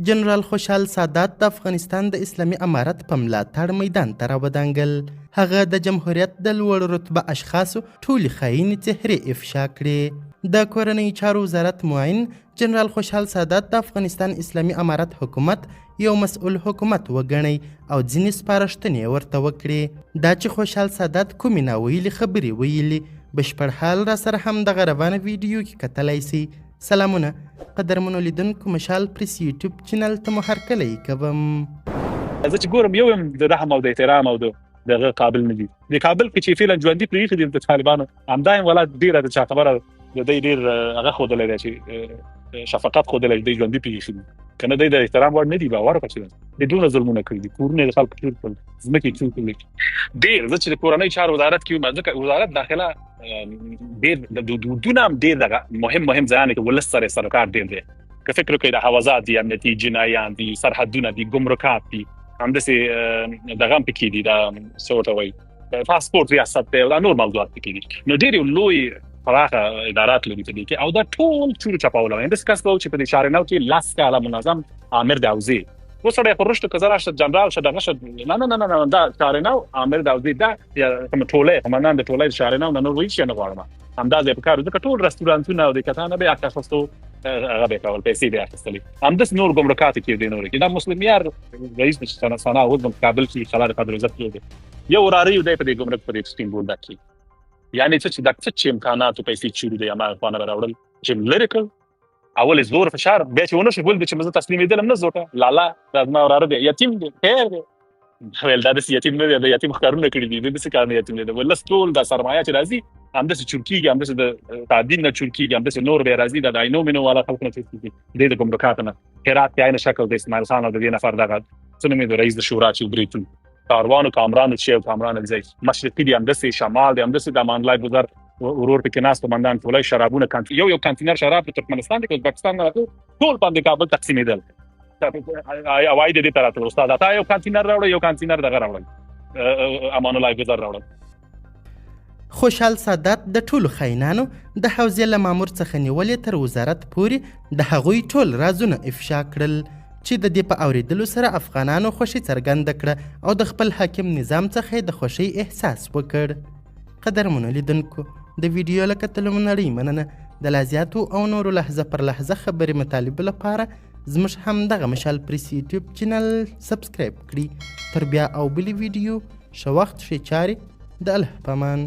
جنرال خوشحال سادات د افغانستان د اسلامي امارت په ملاتړ میدان ته راودانګل. هغه د جمهوریت د لوړ رتبه اشخاصو ټولې خاینې څهرې افشا کړې. د کورنۍ چارو وزارت معین جنرال خوشحال سادات د افغانستان اسلامي امارت حکومت یو مسؤل حکومت وګڼي او ځینې سپارښتنې ورته وکړي. دا چې خوشحال سادات کومې ناویلې خبرې ویلي بشپړ حال را سره هم دغه روانه ویډیو کې کتلی سي. سلامونه قدرمنو لیدونکو، مشال پریس یوټیوب چینل ته مو هرکلی کوم. زه چې ګورم یو یم د رحم او د احترام او دغه قابل نه دي. د کابل کې چې فعلا ژوندي پرېښي دي د طالبانو، همدا یم ولا ډېره د چا خبره د دی ډېر هغه ښودلی دی چې شفقت ښودلی دی ژوندي پرېښي دي، که نه دی د احترام وړ نه دي. باور وکړه چې د دونه ظلمونه کړي دي، کورونه یې د خلکو چور کړل، ځمکې یې چور کړلې. ډېر زه چې د کورنۍ چارو وزارت کې یم، ځکه وزارت داخله ډېر د دودونه هم ډېر دغه مهم ځایونه کې ولس سره سروکار ډېر دی. که فکر وکړئ د حوزات دي، امنیتي جنایان دي، سرحدونه دي، ګمرکات دي، همداسې دغه هم پکې دي، دا څه ورته وایي پاسپورټ ریاست دی او دا نور موضوعات پکې دي. نو ډېر یو لوی پراخه ادارات لري په دې کې، او دا ټول چورو چپاول وایي. همداسې کس به و چې په دې شارنو کې 10 کاله منظم امیر د حوزې و سړی خو رشته که زه راشه جنرال شه دغه شه، نه دا شارنو امیر د حوزې دا کوم ټولۍ قمندان د ټولۍ د شارنو نه نور هېڅ شی نه غواړم. همدا ځای په کار ځکه ټول رستورانتونه او د کتانه به یې اخیستو، هغه به یې کول، پیسې به یې اخیستلې. همداسې نور ګمرکات کې دي، نور کې دا مسلم یار رئیس د ثنا اوس په کابل کې خلار قدر عزت کې یو وراره یو دی په دې ګمرک په دې سټیم بولډ کې، یعنی څه چې امکانات او پیسې چوري دی ما خو نه راوړل چې لري کړ. اول زور فشار بیا چې ونه شي ول چې مزه تسلیمېدل نه زوټه لالا راځما وراره دی، یتیم دی، خیر دی. ویل دا د یتیم نه دی، د یتیم ښکارونه کړي دي، د څه کار نه یتیم دی. ولس ټول دا سرمایه چې راځي همداسې چور کېږي، همداسې د تعدین نه چور کېږي، همداسې نور به راځي د عینو مینو والا خلک نه چور کېږي. د ګمرکاتو نه هرات کې عین شکل د اسماعیل خان او د دې نفر دغه څه نوم یې د رئیس د شورا چې برېټو کاروانو کامرانو چې او کامران ځای مشرقي دي، همداسې شمال دی، همداسې د امان الله ګذر ورور پکې ناست قمندان ټولۍ شرابونه یو کانتینر شراب په ترکمنستان کې ازبکستان نه ټول باندې کابل تقسیمېدل. اوای د دې طرف ته استاد تا یو کانتینر راوړ، یو کانتینر دغه راوړل، امان الله ګذر راوړل. خوشحال سادات د ټولو خاینانو د حوزې له مامور څخه نیولې تر وزارت پورې د هغوی ټول رازونه افشا کړل چې د دې په اورېدلو سره افغانانو خوښي څرګنده کړه او د خپل حاکم نظام څخه د خوښۍ احساس وکړ. قدرمنو لیدونکو، د ویډیو له کتلو مو نړۍ مننه. د لا زیاتو او نورو لحظه پر لحظه خبرې مطالبو لپاره زموږ همدغه مشال پریس یوټیوب چینل سبسکرایب کړي. تر بیا او بلې ویډیو ښه وخت ښې چارې، د الله په امان.